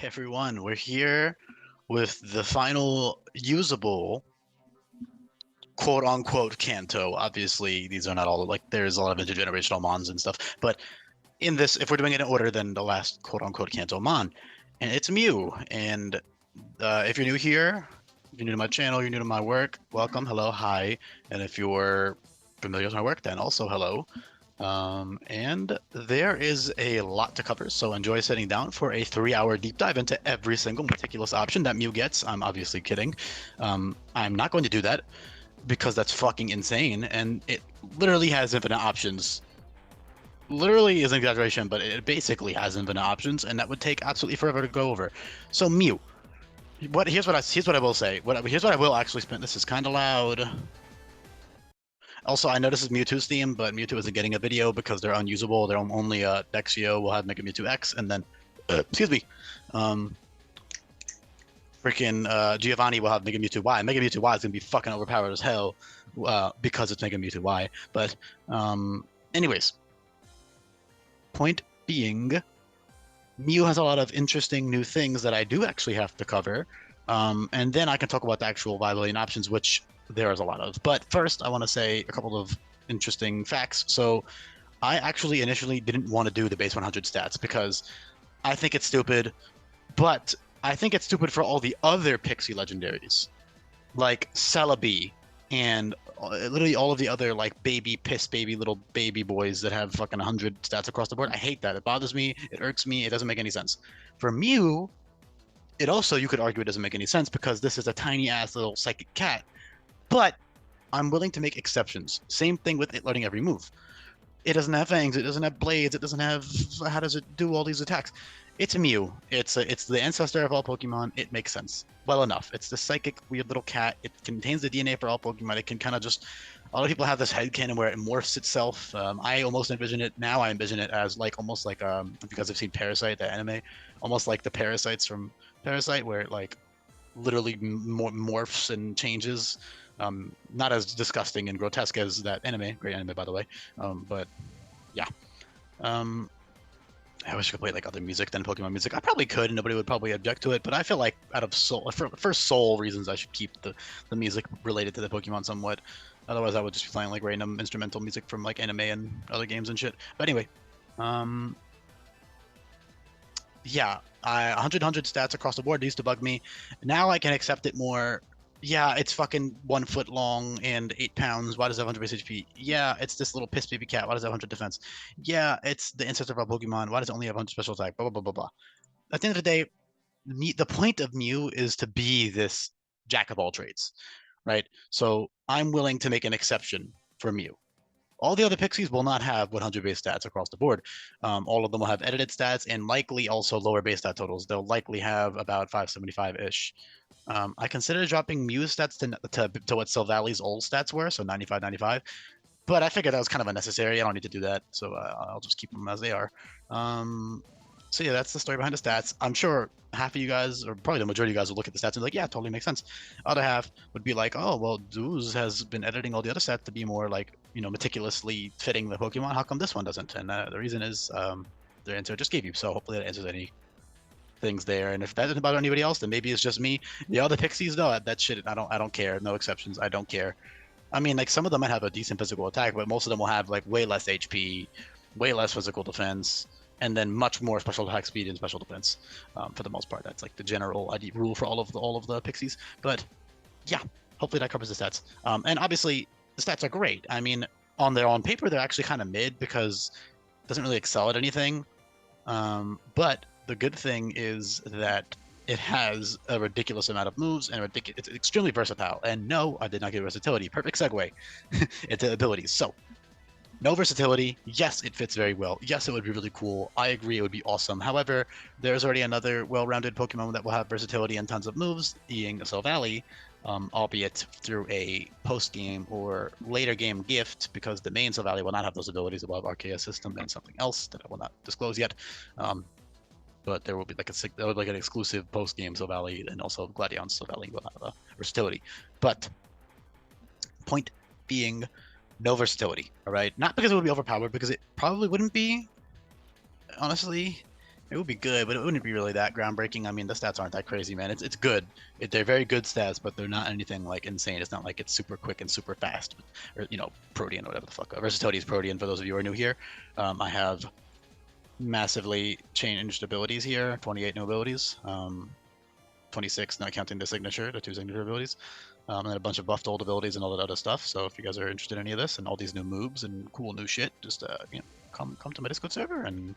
everyone, we're here with the final usable quote unquote Kanto. Obviously, these are not all like there's a lot of intergenerational Mons and stuff, but in this, if we're doing it in order, then the last quote unquote Kanto Mon, and it's Mew. And if you're new here, if you're new to my channel, you're new to my work, welcome, hello, hi. And if you're familiar with my work, then also hello. And there is a lot to cover, so enjoy sitting down for a 3-hour deep dive into every single meticulous option that Mew gets. I'm obviously kidding. I'm not going to do that because that's fucking insane, and it literally has infinite options. Literally is an exaggeration, but it basically has infinite options, and that would take absolutely forever to go over. So Mew, here's what I will say. Here's what I will actually spend. This is kind of loud. Also, I know this is Mewtwo's theme, but Mewtwo isn't getting a video because they're unusable. They're only Dexio will have Mega Mewtwo X, and then, excuse me, freaking Giovanni will have Mega Mewtwo Y. Mega Mewtwo Y is gonna be fucking overpowered as hell because it's Mega Mewtwo Y. But, anyways, point being, Mew has a lot of interesting new things that I do actually have to cover, and then I can talk about the actual viability and options, which there is a lot of. But first, I want to say a couple of interesting facts. So I actually initially didn't want to do the base 100 stats because I think it's stupid, but I think it's stupid for all the other Pixie legendaries, like Celebi and literally all of the other like baby piss baby little baby boys that have fucking 100 stats across the board. I hate that. It bothers me. It irks me. It doesn't make any sense. For Mew, it also, you could argue, it doesn't make any sense because this is a tiny ass little psychic cat. But I'm willing to make exceptions. Same thing with it learning every move. It doesn't have fangs. It doesn't have blades. It doesn't have. How does it do all these attacks? It's a Mew. It's the ancestor of all Pokemon. It makes sense. Well enough. It's the psychic weird little cat. It contains the DNA for all Pokemon. It can kind of just. A lot of people have this headcanon where it morphs itself. I almost envision it now. I envision it as like almost like if you guys have seen Parasite, the anime, almost like the parasites from Parasite, where it like literally morphs and changes. Not as disgusting and grotesque as that anime. Great anime, by the way. But yeah. I wish I could play like other music than Pokemon music. I probably could, and nobody would probably object to it. But I feel like out of soul, for soul reasons, I should keep the music related to the Pokemon somewhat. Otherwise, I would just be playing like random instrumental music from like anime and other games and shit. But anyway, yeah, 100 stats across the board used to bug me. Now I can accept it more. Yeah, it's fucking 1 foot long and 8 pounds. Why does it have 100 base HP? Yeah, it's this little piss baby cat. Why does it have 100 defense? Yeah, it's the ancestor of our Pokemon. Why does it only have 100 special attack? Blah, blah, blah, blah, blah. At the end of the day, the point of Mew is to be this jack of all trades, right? So I'm willing to make an exception for Mew. All the other Pixies will not have 100 base stats across the board. All of them will have edited stats and likely also lower base stat totals. They'll likely have about 575-ish. I considered dropping Mew's stats to what Silvalley's old stats were, so 95, 95. But I figured that was kind of unnecessary. I don't need to do that, so I'll just keep them as they are. So yeah, that's the story behind the stats. I'm sure half of you guys, or probably the majority of you guys, will look at the stats and be like, yeah, totally makes sense. Other half would be like, oh, well, Dooz has been editing all the other stats to be more like, meticulously fitting the Pokemon. How come this one doesn't? And the reason is the answer I just gave you. So hopefully that answers any things there. And if that doesn't bother anybody else, then maybe it's just me. The other Pixies, no, that shit, I don't care. No exceptions. I don't care. I mean, like some of them might have a decent physical attack, but most of them will have like way less HP, way less physical defense, and then much more special attack speed and special defense. For the most part, that's like the general rule for all of the Pixies. But yeah, hopefully that covers the stats. And obviously the stats are great. I mean, on paper they're actually kind of mid because it doesn't really excel at anything. But the good thing is that it has a ridiculous amount of moves and it's extremely versatile. And no, I did not get versatility. Perfect segue into abilities. So no versatility. Yes, it fits very well. Yes, it would be really cool. I agree, it would be awesome. However, there's already another well-rounded Pokemon that will have versatility and tons of moves, being Silvally, albeit through a post-game or later game gift, because the main Silvally will not have those abilities. It will have Archaea System and something else that I will not disclose yet. But there will be like an exclusive post-game Silvally, and also Gladion Silvally will have versatility. But point being, no versatility, all right? Not because it would be overpowered, because it probably wouldn't be, honestly. It would be good, but it wouldn't be really that groundbreaking. I mean, the stats aren't that crazy, man. It's good. They're very good stats, but they're not anything like insane. It's not like it's super quick and super fast, or Protean, whatever the fuck. Versatility is Protean for those of you who are new here. I have massively changed abilities here. 28 new abilities. 26, not counting the signature, the 2 signature abilities. And then a bunch of buffed old abilities and all that other stuff. So if you guys are interested in any of this and all these new moves and cool new shit, just come to my Discord server and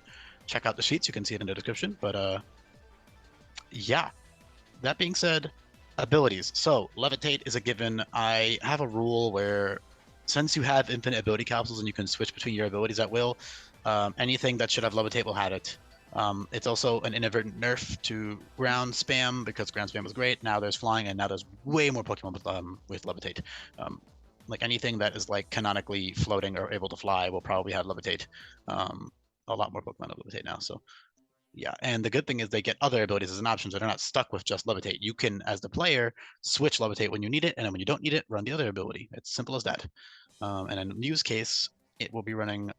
check out the sheets. You can see it in the description. But yeah, that being said, abilities. So levitate is a given. I have a rule where since you have infinite ability capsules and you can switch between your abilities at will, anything that should have levitate will have it. It's also an inadvertent nerf to ground spam because ground spam was great. Now there's flying, and now there's way more Pokemon with levitate. Like anything that is like canonically floating or able to fly will probably have levitate. A lot more Pokemon have levitate now. So yeah, and the good thing is they get other abilities as an option, so they're not stuck with just levitate. You can, as the player, switch levitate when you need it, and then when you don't need it, run the other ability. It's simple as that. And in Mew's case, it will be running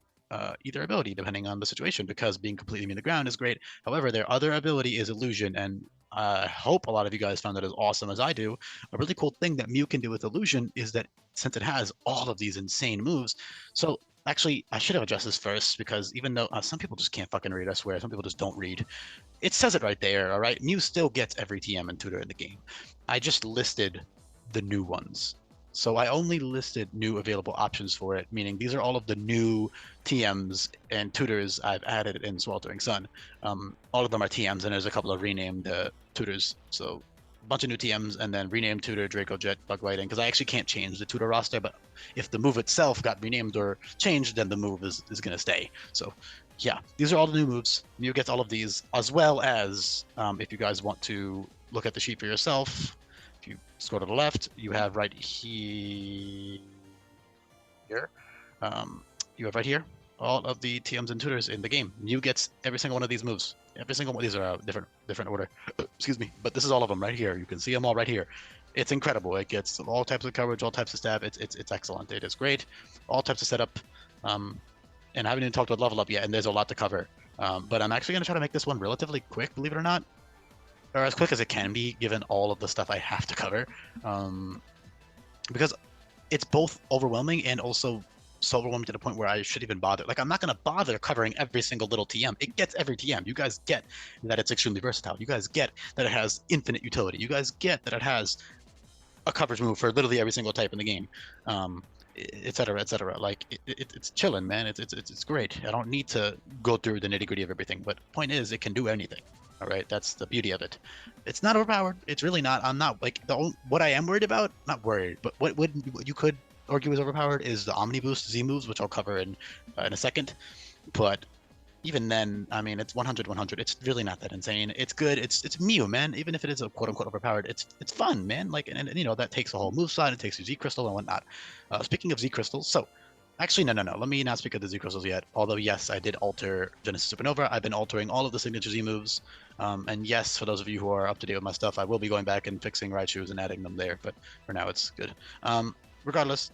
either ability depending on the situation, because being completely immune to ground is great. However, their other ability is illusion, and I hope a lot of you guys found that as awesome as I do. A really cool thing that Mew can do with illusion is that since it has all of these insane moves, so actually I should have addressed this first, because even though some people just can't fucking read, I swear, some people just don't read. It says it right there, all right? Mew still gets every TM and tutor in the game. I just listed the new ones. So I only listed new available options for it, meaning these are all of the new TMs and tutors I've added in Sweltering Sun. All of them are TMs, and there's a couple of renamed tutors. So a bunch of new TMs, and then renamed tutor, Draco Jet, Bug Lighting, because I actually can't change the tutor roster, but if the move itself got renamed or changed, then the move is going to stay. So yeah, these are all the new moves. Mew gets all of these, as well as if you guys want to look at the sheet for yourself, if you scroll to the left, you have right here, you have right here all of the TMs and tutors in the game. Mew gets every single one of these moves. Every single one. These are different order. Excuse me, but this is all of them right here. You can see them all right here. It's incredible. It gets all types of coverage, all types of stab. It's excellent. It is great. All types of setup. And I haven't even talked about level up yet, and there's a lot to cover. But I'm actually gonna try to make this one relatively quick, believe it or not, or as quick as it can be, given all of the stuff I have to cover, because it's both overwhelming and also so overwhelming to the point where I should even bother. Like, I'm not going to bother covering every single little TM. It gets every TM. You guys get that it's extremely versatile. You guys get that it has infinite utility. You guys get that it has a coverage move for literally every single type in the game, et cetera, et cetera. Like, it's chilling, man. It's great. I don't need to go through the nitty gritty of everything, but point is, it can do anything. All right, that's the beauty of it. It's not overpowered. It's really not. I'm not like what I am worried about. Not worried, but what you could argue is overpowered is the Omni Boost Z moves, which I'll cover in a second. But even then, I mean, it's 100-100. It's really not that insane. It's good. It's Mew, man. Even if it is a quote unquote overpowered, it's fun, man. Like, and you know, that takes a whole move side. It takes your Z Crystal and whatnot. Speaking of Z Crystals, so. Actually, no. Let me not speak of the Z Crystals yet. Although, yes, I did alter Genesis Supernova. I've been altering all of the signature Z moves. And yes, for those of you who are up to date with my stuff, I will be going back and fixing Raichus and adding them there. But for now, it's good. Regardless,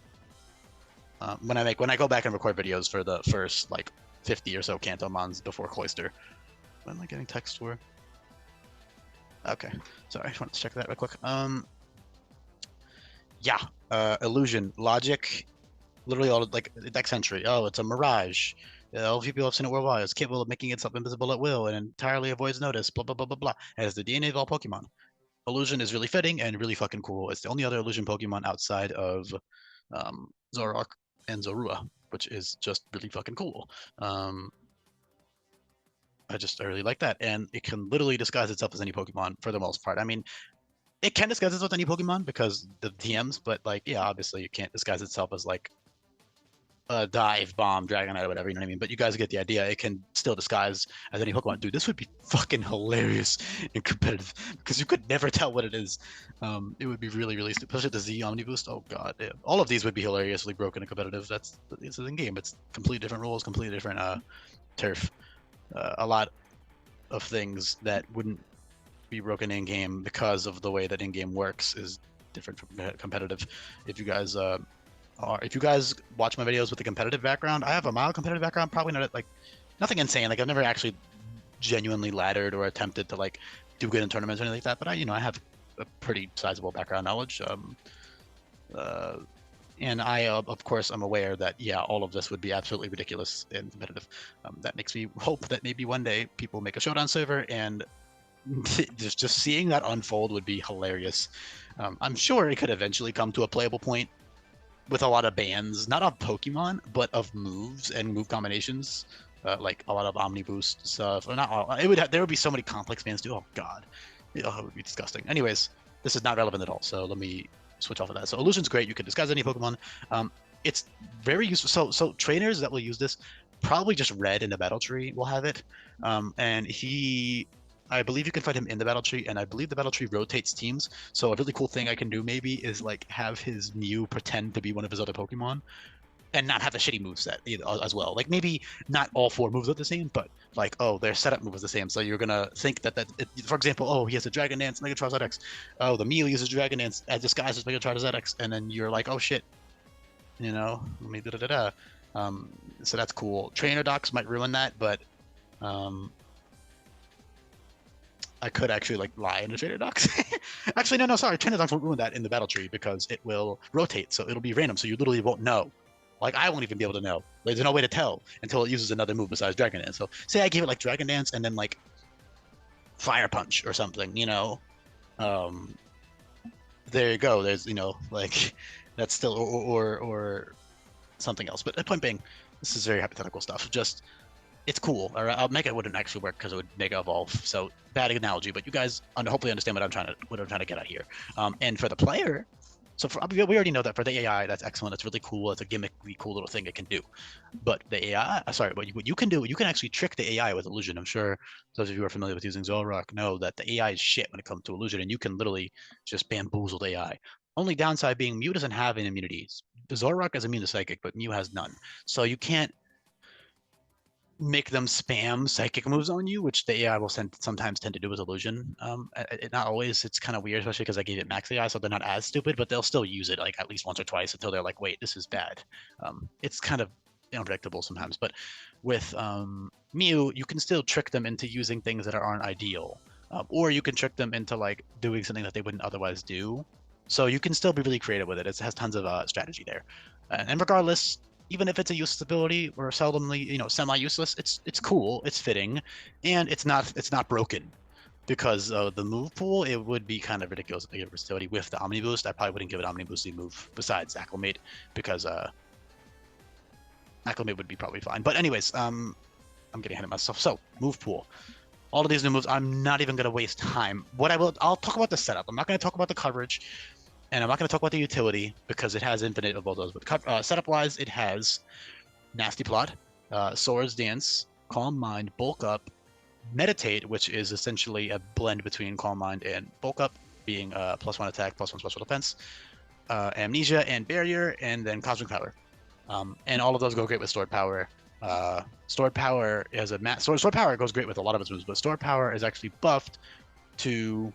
when I go back and record videos for the first like 50 or so Cantomons before Cloister, what am I getting text for? Okay, sorry, I just wanted to check that real quick. Yeah, illusion, logic. Literally all like Dex entry. Oh, it's a mirage. All of you people have seen it worldwide. It's capable of making itself invisible at will and entirely avoids notice. Blah blah blah blah blah. It has the DNA of all Pokemon. Illusion is really fitting and really fucking cool. It's the only other illusion Pokemon outside of Zoroark and Zorua, which is just really fucking cool. I really like that, and it can literally disguise itself as any Pokemon for the most part. I mean, it can disguise itself as any Pokemon because the TMs, but like, yeah, obviously it can't disguise itself as like a Dive Bomb, Dragonite, or whatever, you know what I mean? But you guys get the idea. It can still disguise as any Pokemon. Dude, this would be fucking hilarious and competitive because you could never tell what it is. It would be really, really stupid. Especially the Z Omni Boost. Oh god, yeah. All of these would be hilariously broken and competitive. This is in game. It's completely different rules, completely different turf. A lot of things that wouldn't be broken in game because of the way that in game works is different from competitive. If you guys watch my videos with a competitive background, I have a mild competitive background, probably not like nothing insane. Like I've never actually genuinely laddered or attempted to like do good in tournaments or anything like that. But I have a pretty sizable background knowledge. And I, of course, I'm aware that, yeah, all of this would be absolutely ridiculous and competitive. That makes me hope that maybe one day people make a showdown server, and just seeing that unfold would be hilarious. I'm sure it could eventually come to a playable point with a lot of bans, not of Pokemon, but of moves and move combinations, like a lot of Omni Boost stuff. Or not all. There would be so many complex bans too. Oh God, it would be disgusting. Anyways, this is not relevant at all. So let me switch off of that. So Illusion's great. You can disguise any Pokemon. It's very useful. So trainers that will use this, probably just Red in the battle tree will have it. And I believe you can find him in the battle tree, and I believe the battle tree rotates teams. So a really cool thing I can do maybe is like have his Mew pretend to be one of his other Pokemon, and not have a shitty move set as well. Like maybe not all 4 moves are the same, but like, oh, their setup move is the same. So you're gonna think that for example, oh, he has a Dragon Dance, Mega Charizard X. Oh, the Mew uses Dragon Dance as disguise as Mega Charizard X, and then you're like, oh shit, let me da da da da. So that's cool. Trainer docs might ruin that, but I could actually like lie in the trainer docs. Actually, no, sorry. Trainer docs won't ruin that in the battle tree because it will rotate, so it'll be random. So you literally won't know. Like I won't even be able to know. There's no way to tell until it uses another move besides Dragon Dance. So say I give it like Dragon Dance and then like Fire Punch or something, there you go. There's like that's still or something else. But point being, this is very hypothetical stuff. Just it's cool. Or Mega wouldn't actually work because it would Mega Evolve. So bad analogy, but you guys hopefully understand what I'm trying to get at here. And for the player, so we already know that for the AI, that's excellent. It's really cool. It's a gimmicky, cool little thing it can do. But the AI, what you can do, you can actually trick the AI with illusion. I'm sure those of you who are familiar with using Zoroark know that the AI is shit when it comes to illusion, and you can literally just bamboozle the AI. Only downside being Mew doesn't have an immunity. Zoroark is immune to Psychic, but Mew has none. So you can't make them spam psychic moves on you, which the AI will sometimes tend to do with illusion. Not always. It's kind of weird, especially because I gave it max AI, so they're not as stupid, but they'll still use it like at least once or twice until they're like, wait, this is bad. It's kind of unpredictable sometimes, but with Mew, you can still trick them into using things that aren't ideal, or you can trick them into like doing something that they wouldn't otherwise do. So you can still be really creative with it. It has tons of strategy there, and regardless, even if it's a useless ability or seldomly, semi-useless, it's cool, it's fitting, and it's not broken. Because the move pool, it would be kind of ridiculous if they give versatility with the Omni Boost. I probably wouldn't give it Omni Boosting move besides Acclimate, because Acclimate would be probably fine. But anyways, I'm getting ahead of myself. So move pool. All of these new moves, I'm not even gonna waste time. I'll talk about the setup. I'm not gonna talk about the coverage. And I'm not going to talk about the utility because it has infinite of all those. But setup-wise, it has Nasty Plot, Swords Dance, Calm Mind, Bulk Up, Meditate, which is essentially a blend between Calm Mind and Bulk Up, being +1 attack, +1 special defense, Amnesia and Barrier, and then Cosmic Power. And all of those go great with Stored Power. Stored Power is Stored Power goes great with a lot of its moves, but Stored Power is actually buffed to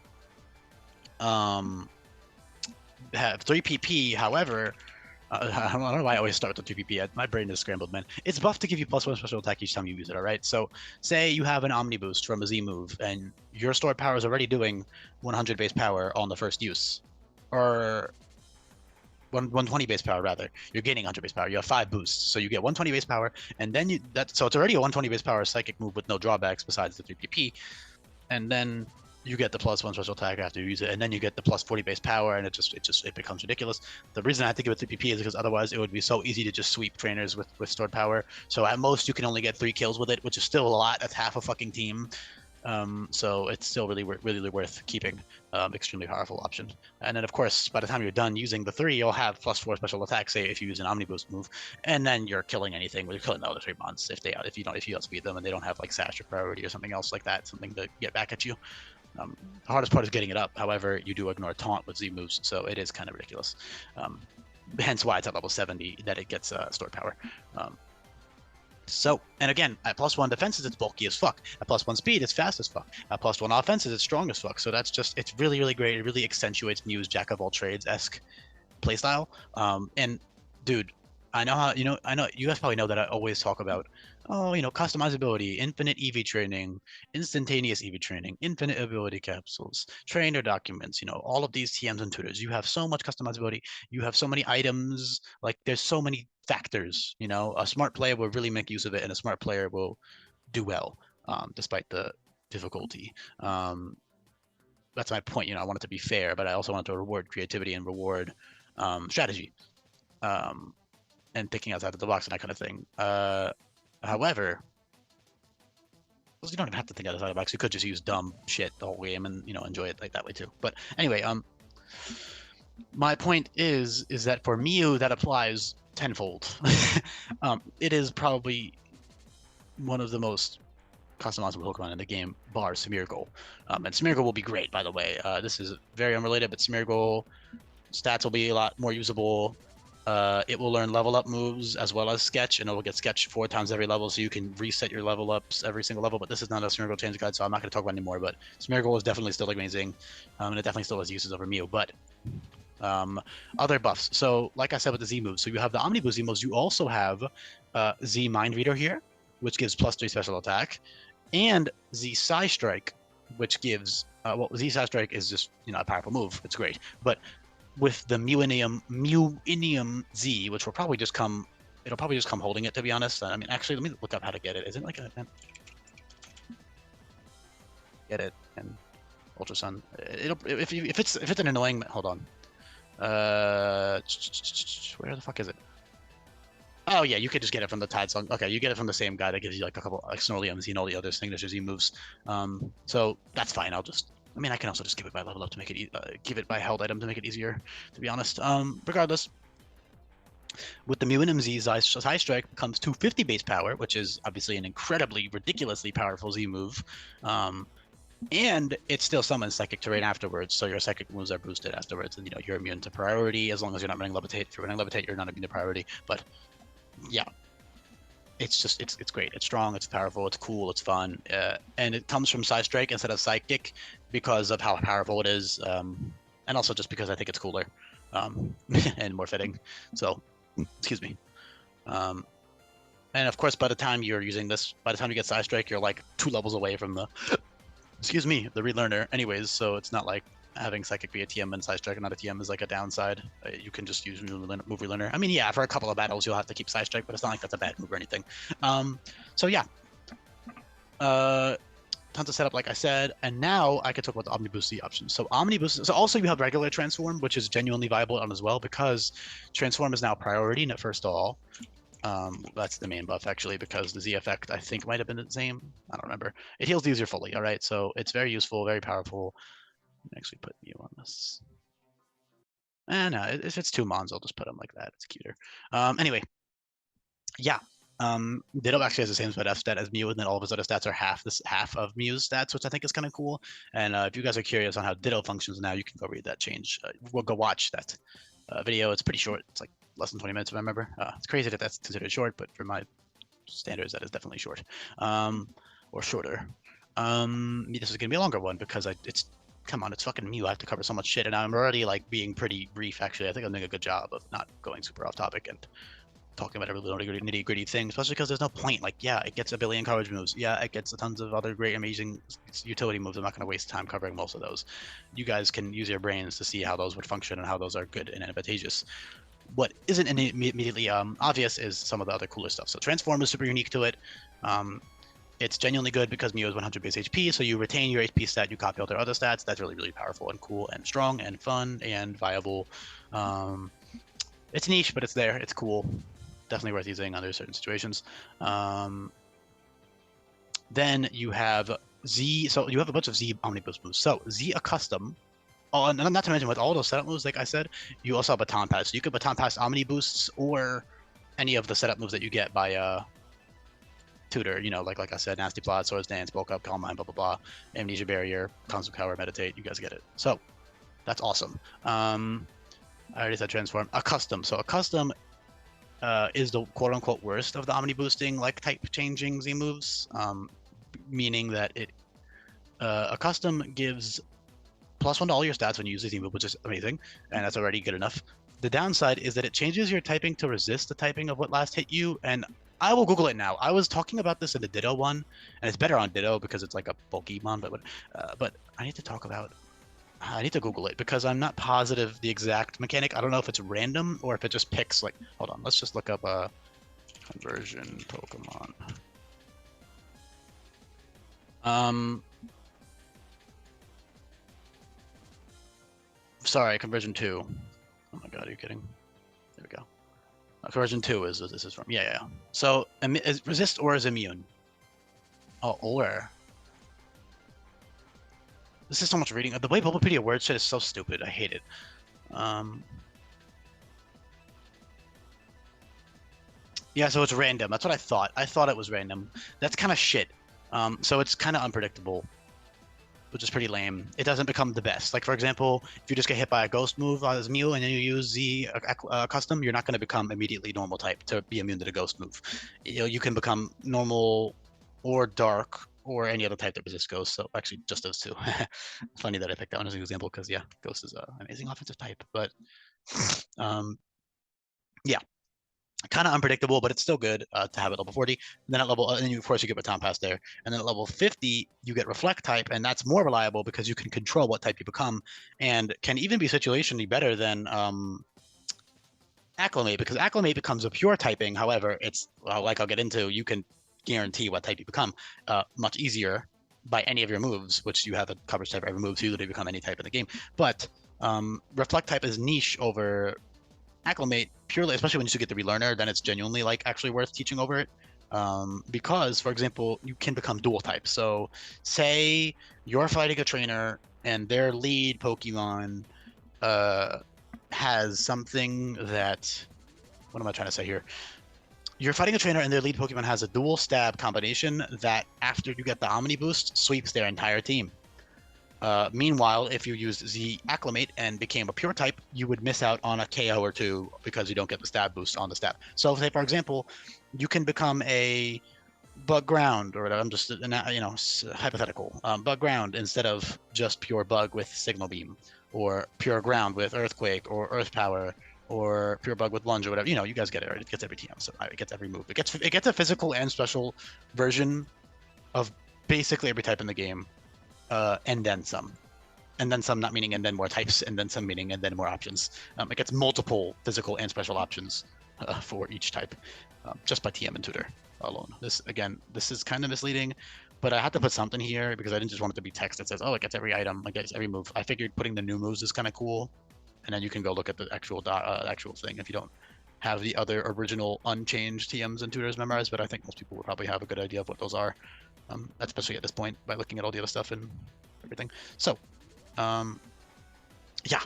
have 3 PP. However, I don't know why I always start with the 2 PP. My brain is scrambled, man. It's buffed to give you +1 special attack each time you use it, all right? So say you have an Omni Boost from a Z move, and your stored power is already doing 100 base power on the first use. Or 120 base power, rather. You're gaining 100 base power. You have 5 boosts. So you get 120 base power, and then so it's already a 120 base power psychic move with no drawbacks besides the 3 PP. And then you get the +1 special attack after you use it, and then you get the +40 base power, and it becomes ridiculous. The reason I have to give it 3 PP is because otherwise it would be so easy to just sweep trainers with stored power. So at most you can only get 3 kills with it, which is still a lot. That's half a fucking team. So it's still really worth keeping. Extremely powerful option. And then of course, by the time you're done using the 3, you'll have +4 special attack. Say if you use an Omni Boost move, and then you're killing anything. You're killing the other 3 mons if you outspeed them and they don't have like sash or priority or something else like that, something to get back at you. The hardest part is getting it up. However, you do ignore taunt with Z moves, so it is kind of ridiculous. Hence why it's at level 70 that it gets stored power. And again, at +1 defenses, it's bulky as fuck. At +1 speed, it's fast as fuck. At +1 offenses, it's strong as fuck. So it's really great. It really accentuates Mew's jack of all trades-esque playstyle. And dude, I know how, I know you guys probably know that I always talk about, oh, customizability, infinite EV training, instantaneous EV training, infinite ability capsules, trainer documents, all of these TMs and tutors. You have so much customizability. You have so many items. Like there's so many factors, a smart player will really make use of it, and a smart player will do well, despite the difficulty. That's my point. I want it to be fair, but I also want to reward creativity and reward strategy. And thinking outside of the box and that kind of thing. However, you don't even have to think outside the box. You could just use dumb shit the whole game and enjoy it like that way too. But anyway, my point is that for Mew that applies tenfold. It is probably one of the most customizable Pokemon in the game, bar Smeargle. And Smeargle will be great, by the way. This is very unrelated, but Smeargle stats will be a lot more usable. It will learn level up moves as well as Sketch, and it will get Sketch 4 times every level, so you can reset your level ups every single level. But this is not a Smeargle change guide, so I'm not going to talk about it anymore. But Smeargle is definitely still amazing, and it definitely still has uses over Mew. But other buffs. So, like I said with the Z moves, so you have the Omnibus Z moves. You also have Z Mind Reader here, which gives +3 special attack, and Z Psy Strike, which gives Z Psy Strike is just a powerful move. It's great, but with the Mewinium Z, which will probably just come, it'll probably just come holding it, to be honest. I mean, actually, let me look up how to get it. Isn't it like an event? Get it and Ultra Sun. It'll if it's an annoying. Hold on. Where the fuck is it? Oh yeah, you could just get it from the Tide Song. Okay, you get it from the same guy that gives you like a couple like Snorliums and all the other signatures he moves. So that's fine. I can also just give it by level up to make it, give it by held item to make it easier, to be honest. Regardless, with the Mewinium Z, Psy Strike becomes 250 base power, which is obviously an incredibly, ridiculously powerful Z move. And it still summons Psychic Terrain afterwards, so your Psychic moves are boosted afterwards, and you're immune to priority as long as you're not running Levitate. If you're running Levitate, you're not immune to priority. But yeah, it's just it's great. It's strong. It's powerful. It's cool. It's fun. And it comes from Psy Strike instead of Psychic because of how powerful it is, and also just because I think it's cooler and more fitting. So, excuse me. And of course, by the time you're using this, by the time you get Psy Strike, you're like 2 levels away from the, excuse me, the relearner. Anyways, so it's not like having Psychic be a TM and Psy Strike and not a TM is like a downside. You can just use move relearner. I mean, yeah, for a couple of battles you'll have to keep Psy Strike, but it's not like that's a bad move or anything. So yeah. Tons of setup, like I said, and now I can talk about the Omnibus Z options. So Omnibus, so also you have regular Transform, which is genuinely viable on as well, because Transform is now priority, not first all. That's the main buff actually, because the Z effect I think might have been the same. I don't remember. It heals the user fully. All right, so it's very useful, very powerful. Actually put Mew on this. No, if it's 2 Mons, I'll just put them like that. It's cuter. Anyway, yeah. Ditto actually has the same spread F stat as Mew, and then all of his other stats are half of Mew's stats, which I think is kind of cool. And if you guys are curious on how Ditto functions now, you can go read that change. We'll go watch that video. It's pretty short. It's like less than 20 minutes, if I remember. It's crazy that that's considered short, but for my standards, that is definitely short, or shorter. This is gonna be a longer one because come on, it's fucking Mew. I have to cover so much shit, and I'm already like being pretty brief. Actually, I think I'm doing a good job of not going super off topic and talking about every little nitty gritty thing, especially because there's no point. Like, yeah, it gets a billion coverage moves. Yeah, it gets tons of other great, amazing utility moves. I'm not going to waste time covering most of those. You guys can use your brains to see how those would function and how those are good and advantageous. What isn't immediately obvious is some of the other cooler stuff. So Transform is super unique to it. It's genuinely good because Mew is 100 base HP, so you retain your HP stat, you copy all their other stats. That's really, really powerful and cool and strong and fun and viable. It's niche, but it's there. It's cool. Definitely worth using under certain situations. Then you have Z. So you have a bunch of Z Omnibus moves. So Z Accustom. Oh, and not to mention with all those setup moves, like I said, you also have Baton Pass. So you could Baton Pass Omniboosts or any of the setup moves that you get by Tutor. Like I said, Nasty Plot, Swords Dance, Bulk Up, Calm Mind, blah blah blah, Amnesia Barrier, Constant Power, Meditate. You guys get it. So that's awesome. I already said Transform. Accustom. So Accustom is the quote-unquote worst of the omni-boosting like type changing Z moves, meaning that it Accustom gives +1 to all your stats when you use the Z move, which is amazing, and that's already good enough. The downside is that it changes your typing to resist the typing of what last hit you, and I will Google it now. I was talking about this in the Ditto one, and it's better on Ditto because it's like a bulky mon, but I need to talk about. I need to Google it because I'm not positive the exact mechanic. I don't know if it's random or if it just picks like. Hold on, let's just look up conversion Pokemon. Sorry, conversion 2. Oh my god, are you kidding? There we go. Conversion 2 is what this is from. Yeah. So is resist or is immune? Oh, or. This is so much reading. The way Bulbapedia word shit is so stupid. I hate it. Yeah, so it's random. That's what I thought. I thought it was random. That's kind of shit. So it's kind of unpredictable, which is pretty lame. It doesn't become the best. Like, for example, if you just get hit by a ghost move as Mew and then you use the custom, you're not going to become immediately normal type to be immune to the ghost move. You can become normal or dark or any other type that resists ghost. So actually, just those two. Funny that I picked that one as an example because, yeah, ghost is an amazing offensive type. But, yeah. Kind of unpredictable, but it's still good to have at level 40. And then at level, and then you, of course, you get Baton Pass there. And then at level 50, you get Reflect type, and that's more reliable because you can control what type you become, and can even be situationally better than Acclimate, because Acclimate becomes a pure typing. However, it's like I'll get into, you can guarantee what type you become much easier by any of your moves, which you have a coverage type for every move, so you literally become any type in the game. But Reflect type is niche over Acclimate purely, especially when you get the relearner, then it's genuinely like actually worth teaching over it. Because, for example, you can become dual type. So, say you're fighting a trainer and their lead Pokemon has something that. What am I trying to say here? You're fighting a trainer and their lead Pokemon has a dual stab combination that, after you get the Omni boost, sweeps their entire team. Meanwhile, if you used Z Acclimate and became a pure type, you would miss out on a KO or two because you don't get the stab boost on the stab. So, say for example, you can become a Bug Ground, or whatever. I'm just hypothetical Bug Ground instead of just pure Bug with Signal Beam, or pure Ground with Earthquake or Earth Power, or pure Bug with Lunge or whatever. You guys get it. Right? It gets every TM, so it gets every move. It gets a physical and special version of basically every type in the game. And then some. And then some, not meaning and then more types, and then some meaning and then more options. It gets multiple physical and special options for each type, just by TM and Tutor alone. This is kind of misleading, but I had to put something here because I didn't just want it to be text that says, oh, it gets every item, it gets every move. I figured putting the new moves is kind of cool, and then you can go look at the actual thing if you don't have the other original unchanged TMs and Tutors memorized, but I think most people would probably have a good idea of what those are. Especially at this point by looking at all the other stuff and everything. So, yeah,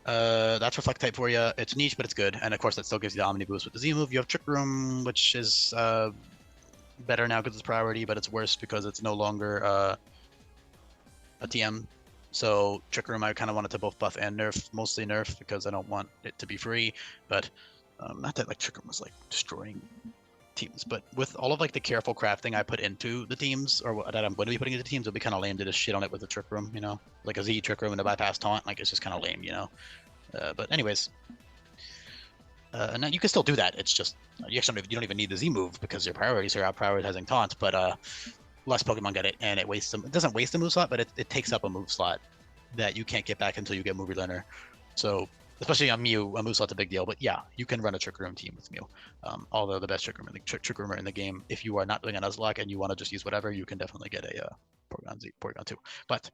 that's Reflect type for you. It's niche, but it's good. And of course, that still gives you the Omni boost with the Z move. You have Trick Room, which is better now because it's priority, but it's worse because it's no longer a TM. So Trick Room, I kind of wanted to both buff and nerf, mostly nerf because I don't want it to be free. But not that like Trick Room was like destroying teams, but with all of like the careful crafting I put into the teams, or that I'm going to be putting into teams, it'll be kind of lame to just shit on it with a Trick Room, like a Z Trick Room and a bypass taunt. Like, it's just kind of lame, but anyways, and then you can still do that. It's just you don't even need the Z move because your priorities are out prioritizing taunt, but less Pokemon get it, and it wastes them. It doesn't waste a move slot, but it takes up a move slot that you can't get back until you get Movie Learner. So especially on Mew, a move slot's a big deal. But yeah, you can run a Trick Room team with Mew. Although the best Trick Roomer in the game, if you are not doing a Nuzlocke and you want to just use whatever, you can definitely get a Porygon 2. But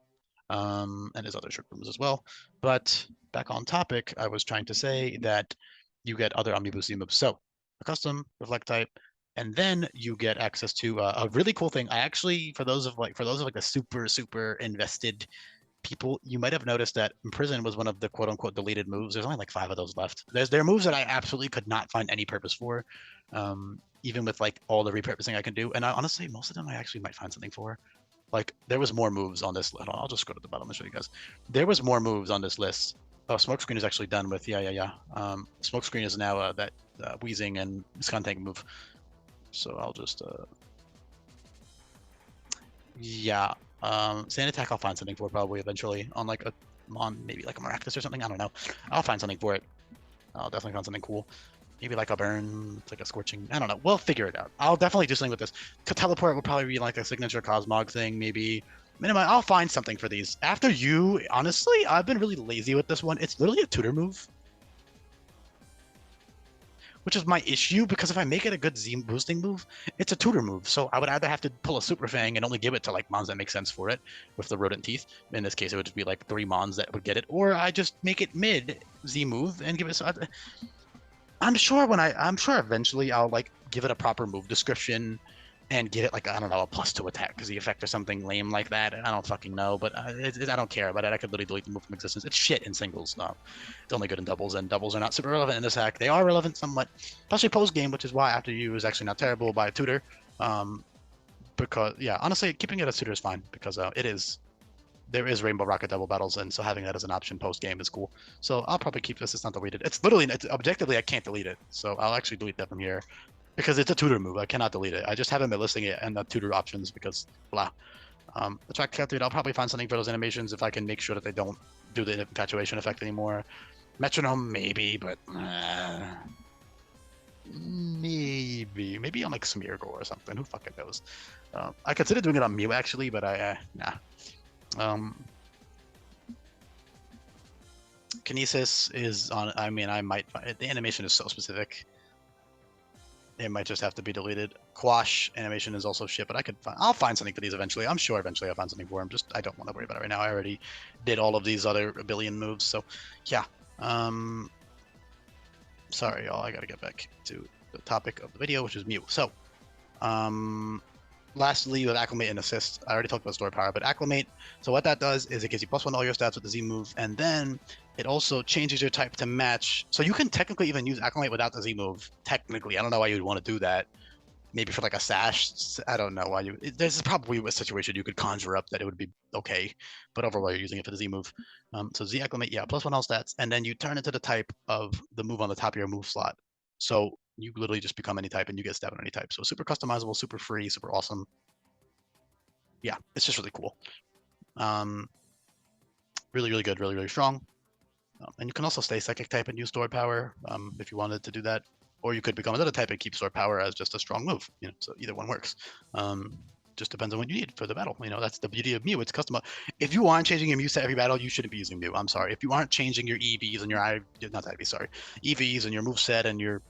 and there's other Trick Roomers as well. But back on topic, I was trying to say that you get other Omnibus moves. So a custom Reflect type, and then you get access to a really cool thing. I actually, for those of the super invested people, you might have noticed that Imprison was one of the quote unquote deleted moves. There's only like 5 of those left. There are moves that I absolutely could not find any purpose for, even with like all the repurposing I can do. And honestly, most of them I actually might find something for. Like, there was more moves on this list. I'll just go to the bottom and show you guys. There was more moves on this list. Oh, Smokescreen is actually done with. Yeah. Smokescreen is now that Wheezing and Skuntank move. So I'll just Sand Attack I'll find something for probably eventually on maybe like a Maractus or something. I don't know. I'll find something for it. I'll definitely find something cool. Maybe like a burn, like a scorching. I don't know. We'll figure it out. I'll definitely do something with this. Teleport will probably be like a signature Cosmog thing, maybe. Minimize. I'll find something for these. After you, honestly, I've been really lazy with this one. It's literally a tutor move, which is my issue because if I make it a good Z boosting move, it's a tutor move. So I would either have to pull a Super Fang and only give it to like mons that make sense for it with the rodent teeth. In this case, it would just be like 3 mons that would get it, or I just make it mid Z move and give it. So I'm sure I'm sure eventually I'll like give it a proper move description and get it like, I don't know, a +2 attack because the effect or something lame like that. I don't fucking know, but I don't care about it. I could literally delete the move from existence. It's shit in singles. No, it's only good in doubles, and doubles are not super relevant in this hack. They are relevant somewhat, especially post game, which is why after you is actually not terrible by a tutor. Because yeah, honestly, keeping it as tutor is fine because there is Rainbow Rocket double battles, and so having that as an option post game is cool. So I'll probably keep this. It's not deleted. It's objectively I can't delete it, so I'll actually delete that from here because it's a tutor move. I cannot delete it. I just haven't been listing it in the tutor options because blah. Attract Captivate, I'll probably find something for those animations if I can make sure that they don't do the infatuation effect anymore. Metronome, maybe, but maybe on like Smeargle or something. Who fucking knows? I considered doing it on Mew actually, but nah. Kinesis is on. I mean, I might. The animation is so specific. It might just have to be deleted. Quash animation is also shit, but I'll find something for these eventually. I'm sure eventually I'll find something for them. Just I don't want to worry about it right now. I already did all of these other billion moves, so yeah. Sorry, y'all. I gotta get back to the topic of the video, which is Mew. So, lastly, with Acclimate and Assist, I already talked about Stored Power, but Acclimate, so what that does is it gives you +1 all your stats with the Z move, and then it also changes your type to match. So you can technically even use Acclimate without the Z move. Technically, I don't know why you'd want to do that. Maybe for like a sash. I don't know why you. There's probably a situation you could conjure up that it would be okay, but overall you're using it for the Z move. So Z Acclimate, yeah, +1 all stats, and then you turn into the type of the move on the top of your move slot. So you literally just become any type and you get stabbed on any type. So super customizable, super free, super awesome. Yeah, it's just really cool. Really, really good, really, really strong. And you can also stay psychic type and use stored power if you wanted to do that, or you could become another type and keep stored power as just a strong move. So either one works. Just depends on what you need for the battle. That's the beauty of Mew. It's custom. If you aren't changing your Mew set every battle, you shouldn't be using Mew. I'm sorry. If you aren't changing your EVs and your EVs and your move set and your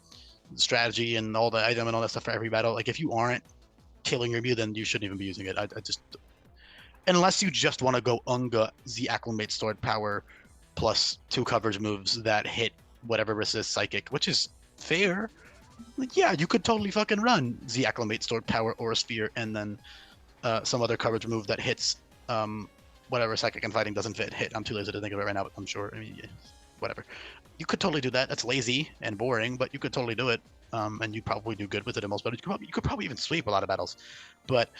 strategy and all the item and all that stuff for every battle, like if you aren't killing your Mew, then you shouldn't even be using it. I just, unless you just want to go Unga Z Acclimate stored power +2 coverage moves that hit whatever resist psychic, which is fair. Like, yeah, you could totally fucking run Z Acclimate stored power or a sphere and then some other coverage move that hits whatever psychic and fighting doesn't hit. I'm too lazy to think of it right now, but I'm sure. I mean, yeah, whatever. You could totally do that. That's lazy and boring, but you could totally do it. And you'd probably do good with it in most battles. You could probably even sweep a lot of battles. But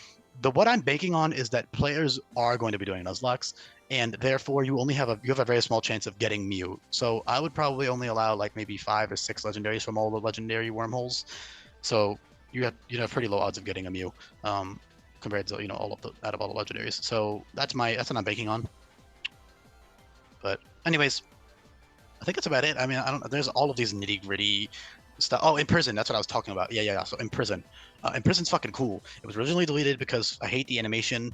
what I'm banking on is that players are going to be doing Nuzlocks, and therefore you have a very small chance of getting Mew. So I would probably only allow like maybe 5 or 6 legendaries from all the legendary wormholes. So you have pretty low odds of getting a Mew, compared to out of all the legendaries. So that's what I'm banking on. But anyways, I think that's about it. I mean, I don't. There's all of these nitty gritty stuff. Oh, Imprison. That's what I was talking about. Yeah. So Imprison. Imprison's fucking cool. It was originally deleted because I hate the animation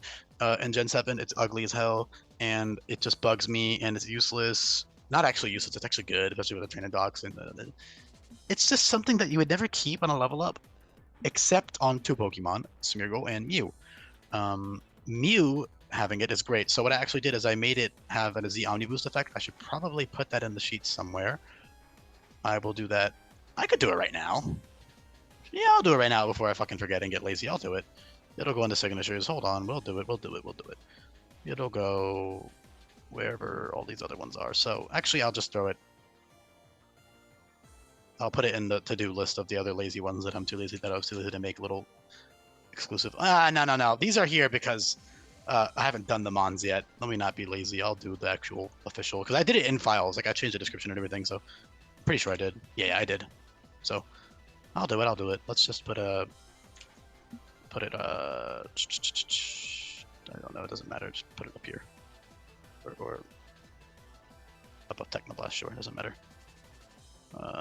in Gen 7. It's ugly as hell, and it just bugs me, and it's useless. Not actually useless. It's actually good, especially with the training dogs. And it's just something that you would never keep on a level up, except on 2 Pokemon, Smeargle and Mew. Mew having it is great. So what I actually did is I made it have a Z Omni Boost effect. I should probably put that in the sheet somewhere. I will do that. I could do it right now. Yeah, I'll do it right now before I fucking forget and get lazy. I'll do it. It'll go into signatures. Hold on. We'll do it. It'll go wherever all these other ones are. So actually, I'll just throw it. I'll put it in the to-do list of the other lazy ones that I was too lazy to make little exclusive. No. These are here because I haven't done the mons yet. Let me not be lazy. I'll do the actual official, because I did it in files. Like I changed the description and everything, so I'm pretty sure I did. Yeah, I did. So I'll do it. Let's just put it. I don't know. It doesn't matter. Just put it up here, or above Technoblast. Sure, it doesn't matter.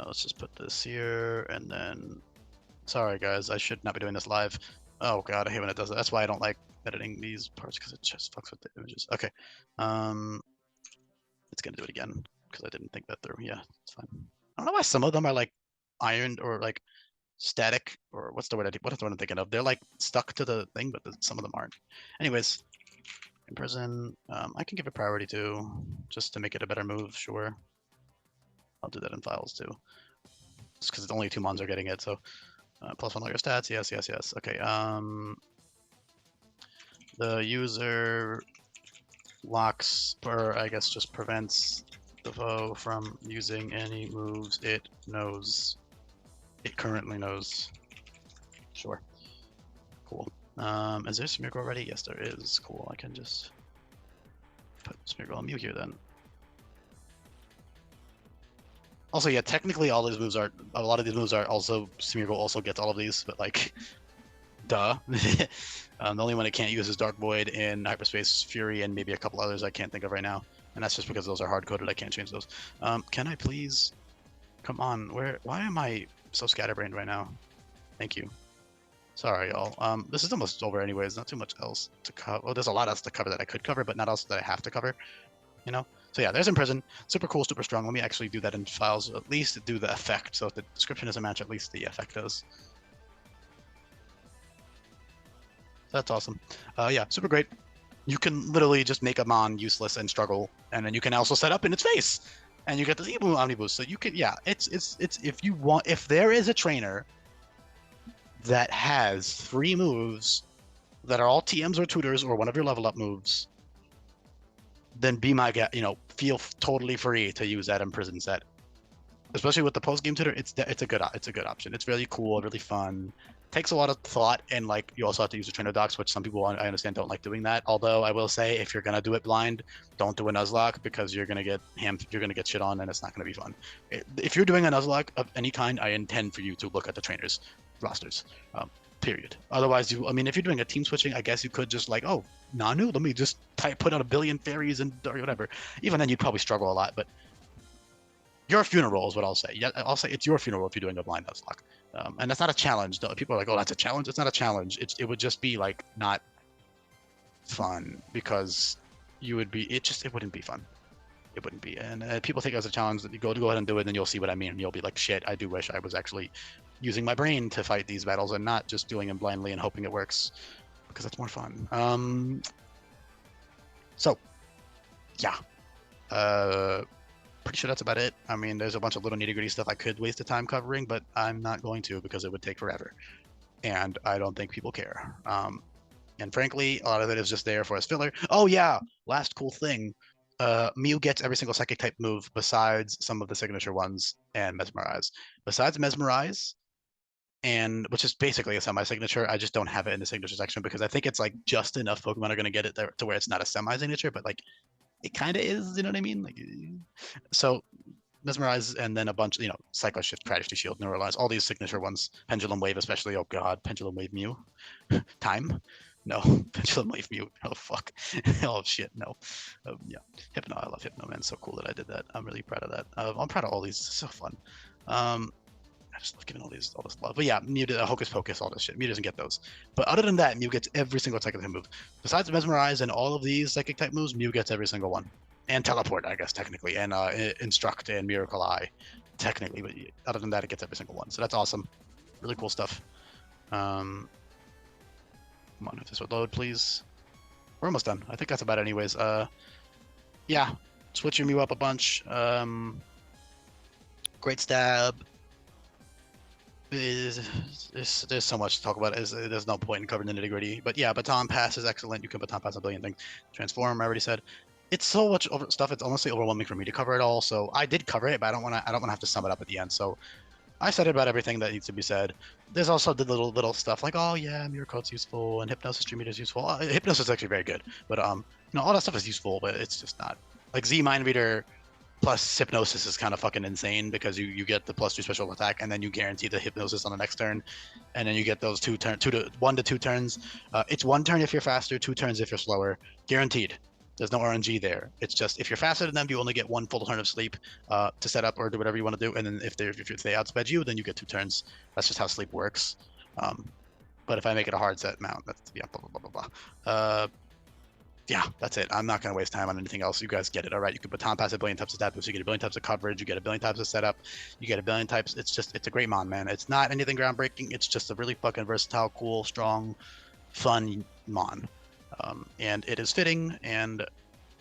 Let's just put this here, and then... Sorry, guys, I should not be doing this live. Oh god, I hate when it does that. That's why I don't like editing these parts, because it just fucks with the images. Okay. It's gonna do it again, because I didn't think that through. Yeah, it's fine. I don't know why some of them are like ironed or like static, or what's the word what is the word I'm thinking of? They're like stuck to the thing, but some of them aren't. Anyways, in prison, I can give it priority to, just to make it a better move, sure. I'll do that in files too. Just because only 2 mons are getting it, so plus 1 all your stats, yes, yes, yes. Okay, the user locks, or I guess just prevents the foe from using any moves it knows. It currently knows. Sure. Cool. Is there Smeargle already? Yes, there is. Cool. I can just put Smeargle on mute here then. Also, yeah, technically all these moves are, a lot of these moves are also, Smeargle also gets all of these, but like, duh. The only one it can't use is Dark Void and Hyperspace Fury and maybe a couple others I can't think of right now. And that's just because those are hard-coded, I can't change those. Can I please, come on, why am I so scatterbrained right now? Thank you. Sorry, y'all. This is almost over anyways, not too much else to cover. Well, there's a lot else to cover that I could cover, but not else that I have to cover, you know? So yeah, there's in prison. Super cool, super strong. Let me actually do that in files, at least do the effect. So if the description doesn't match, at least the effect does. That's awesome. Yeah, super great. You can literally just make a mon useless and struggle, and then you can also set up in its face, and you get the Ebu Omnibus. So you can, yeah, it's if you want, if there is a trainer that has 3 moves that are all TMs or tutors or one of your level up moves, then be my guy. You know, feel totally free to use that in prison set, especially with the post game tutor. It's a good option. It's really cool, really fun. Takes a lot of thought, and like you also have to use the trainer docs, which some people I understand don't like doing that. Although I will say, if you're gonna do it blind, don't do a Nuzlocke, because you're gonna get shit on, and it's not gonna be fun. If you're doing a Nuzlocke of any kind, I intend for you to look at the trainers rosters. Period. Otherwise, I mean, if you're doing a team switching, I guess you could just like, oh, Nanu, let me just put out a billion fairies and or whatever. Even then, you'd probably struggle a lot, but your funeral is what I'll say. Yeah, I'll say it's your funeral if you're doing a blind Nuzlocke. And that's not a challenge. People are like, oh, that's a challenge. It's not a challenge. It would just be like not fun, because you would be, it wouldn't be fun. It wouldn't be. And people think it as a challenge, that you go ahead and do it, and then you'll see what I mean. And you'll be like, shit, I do wish I was actually using my brain to fight these battles and not just doing them blindly and hoping it works, because that's more fun. So yeah, pretty sure that's about it. I mean, there's a bunch of little nitty-gritty stuff I could waste the time covering, but I'm not going to, because it would take forever, and I don't think people care. And frankly, a lot of it is just there for as filler. Oh yeah, last cool thing. Mew gets every single psychic type move besides some of the signature ones and Mesmerize. Besides Mesmerize, and which is basically a semi-signature, I just don't have it in the signature section, because I think it's like just enough Pokemon are going to get it there to where it's not a semi-signature, but like it kind of is, you know what I mean? Like, so Mesmerize, and then a bunch, Cycle Shift, Tragedy Shield, Neuralize, all these signature ones. Pendulum Wave, especially. Oh god, Pendulum Wave Mew. Time? No. Pendulum Wave Mew. Oh fuck. Oh shit, no. Yeah. Hypno, I love Hypno, man. So cool that I did that. I'm really proud of that. I'm proud of all these. It's so fun. I just love giving all this love. But yeah, Mew, Hocus Pocus, all this shit. Mew doesn't get those. But other than that, Mew gets every single psychic type move. Besides Mesmerize and all of these psychic type moves, Mew gets every single one. And Teleport, I guess, technically. And Instruct and Miracle Eye, technically. But other than that, it gets every single one. So that's awesome. Really cool stuff. Come on, if this would load, please. We're almost done. I think that's about it anyways. Yeah, switch your Mew up a bunch. Great Stab. There's so much to talk about. There's no point in covering the nitty gritty. But yeah, Baton Pass is excellent. You can Baton Pass a billion things. Transform, I already said. It's so much stuff. It's honestly overwhelming for me to cover it all. So I did cover it, but I don't want to have to sum it up at the end. So I said about everything that needs to be said. There's also the little stuff like, oh yeah, Mirror Coat's useful and Hypnosis Stream Meter is useful. Hypnosis is actually very good, but all that stuff is useful, but it's just not like Z Mind Reader plus Hypnosis is kind of fucking insane, because you get the +2 special attack, and then you guarantee the Hypnosis on the next turn, and then you get those 1 to 2 turns. It's 1 turn if you're faster, 2 turns if you're slower, guaranteed. There's no RNG there. It's just if you're faster than them, you only get one full turn of sleep to set up or do whatever you want to do. And then if they outsped you, then you get 2 turns. That's just how sleep works. But if I make it a hard set mount, that's yeah, blah blah blah blah blah. Yeah, that's it. I'm not going to waste time on anything else. You guys get it. All right. You can baton pass a billion types of stat boost. You get a billion types of coverage. You get a billion types of setup. You get a billion types. It's a great mon, man. It's not anything groundbreaking. It's just a really fucking versatile, cool, strong, fun mon. And it is fitting, and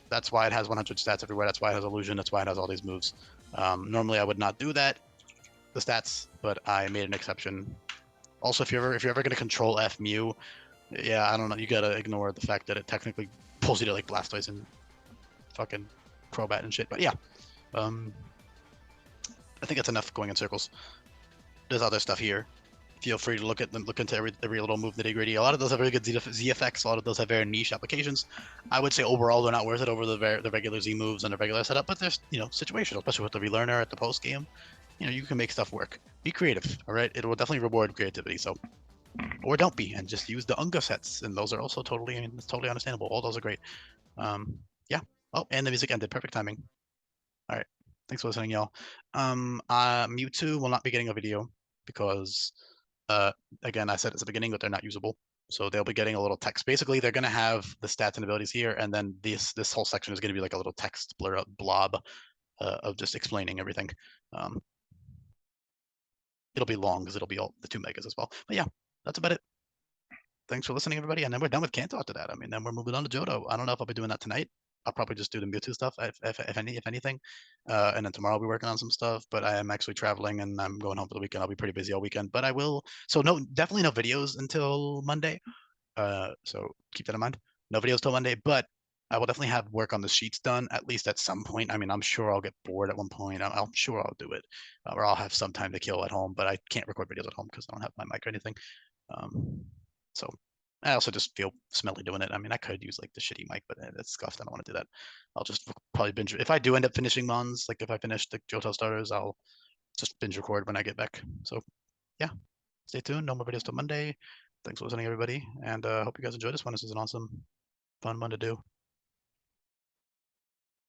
that's why it has 100 stats everywhere. That's why it has illusion. That's why it has all these moves. Normally I would not do that, the stats, but I made an exception. Also, if you're ever going to control F Mew, yeah, I don't know. You gotta ignore the fact that it technically pulls you to like Blastoise and fucking Crobat and shit. But yeah, I think that's enough going in circles. There's other stuff here. Feel free to look into every little move nitty gritty. A lot of those have very good Z effects. A lot of those have very niche applications. I would say overall they're not worth it over the regular Z moves and the regular setup. But there's situational, especially with the relearner at the post game. You can make stuff work. Be creative. All right, it will definitely reward creativity. So. Or don't be, and just use the Unga sets, and those are also it's totally understandable. All those are great. Yeah. Oh, and the music ended. Perfect timing. All right. Thanks for listening, y'all. Mewtwo will not be getting a video because, again, I said at the beginning that they're not usable. So they'll be getting a little text. Basically, they're gonna have the stats and abilities here, and then this whole section is gonna be like a little text blob of just explaining everything. It'll be long because it'll be all the 2 megas as well. But yeah, that's about it. Thanks for listening, everybody. And then we're done with Kanto after that. I mean, then we're moving on to Johto. I don't know if I'll be doing that tonight. I'll probably just do the Mewtwo stuff, if anything. And then tomorrow I'll be working on some stuff. But I am actually traveling and I'm going home for the weekend. I'll be pretty busy all weekend. But I will. So no, definitely no videos until Monday. So keep that in mind. No videos till Monday. But I will definitely have work on the sheets done at least at some point. I mean, I'm sure I'll get bored at one point. I'm sure I'll do it, or I'll have some time to kill at home. But I can't record videos at home because I don't have my mic or anything. So I also just feel smelly doing it. I mean, I could use like the shitty mic, but it's scuffed. I don't want to do that. I'll just probably binge. If I do end up finishing Mons, like if I finish the Johto starters, I'll just binge record when I get back. So yeah, stay tuned. No more videos till Monday. Thanks for listening, everybody. And hope you guys enjoyed this one. This is an awesome, fun one to do.